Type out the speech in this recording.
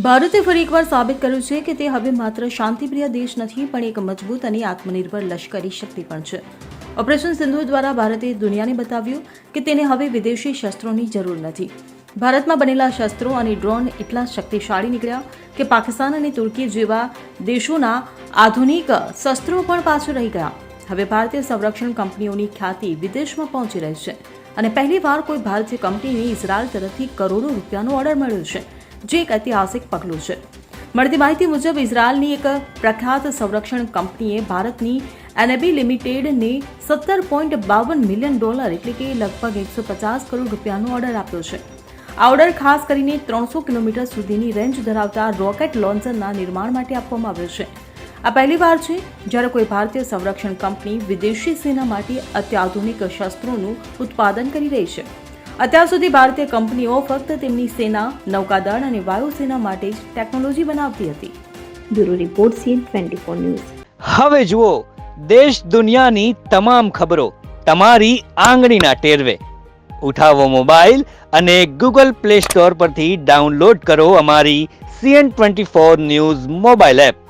ભારતે ફરી એકવાર સાબિત કર્યું છે કે તે હવે માત્ર શાંતિપ્રિય દેશ નથી પણ એક મજબૂત અને આત્મનિર્ભર લશ્કરી શક્તિ પણ છે. ઓપરેશન સિંદૂર દ્વારા ભારતે દુનિયાને બતાવ્યું કે તેને હવે વિદેશી શસ્ત્રોની જરૂર નથી. ભારતમાં બનેલા શસ્ત્રો અને ડ્રોન એટલા શક્તિશાળી નીકળ્યા કે પાકિસ્તાન અને તુર્કી જેવા દેશોના આધુનિક શસ્ત્રો પણ પાછળ રહી ગયા. હવે ભારતીય સંરક્ષણ કંપનીઓની ખ્યાતિ વિદેશમાં પહોંચી રહી છે અને પહેલીવાર કોઈ ભારતીય કંપનીને ઇઝરાયલ તરફથી કરોડો રૂપિયાનો ઓર્ડર મળ્યો છે, જે એક ઐતિહાસિક પગલું છે. મળતી માહિતી મુજબ ઇઝરાયલની એક પ્રખ્યાત સંરક્ષણ કંપનીએ ભારતની એનએબી લિમિટેડને $17.52 મિલિયન એટલે કે લગભગ 150 કરોડ રૂપિયાનો ઓર્ડર આપ્યો છે. આ ઓર્ડર ખાસ કરીને 300 કિલોમીટર સુધીની રેન્જ ધરાવતા રોકેટ લોન્ચરના નિર્માણ માટે આપવામાં આવ્યો છે. આ પહેલીવાર છે જ્યારે કોઈ ભારતીય સંરક્ષણ કંપની વિદેશી સેના માટે અત્યાધુનિક શસ્ત્રોનું ઉત્પાદન કરી રહી છે. અત્યાર સુધી ભારતીય કંપનીઓ ફક્ત તેમની સેના, નૌકાદળ અને વાયુસેના માટે જ ટેકનોલોજી બનાવતી હતી. Bureau report CN24 news. હવે જુઓ દેશ દુનિયાની તમામ ખબરો તમારી આંગળીના ટેરવે. ઉઠાવો મોબાઈલ અને Google Play Store પરથી ડાઉનલોડ કરો અમારી CN24 ન્યૂઝ મોબાઈલ એપ.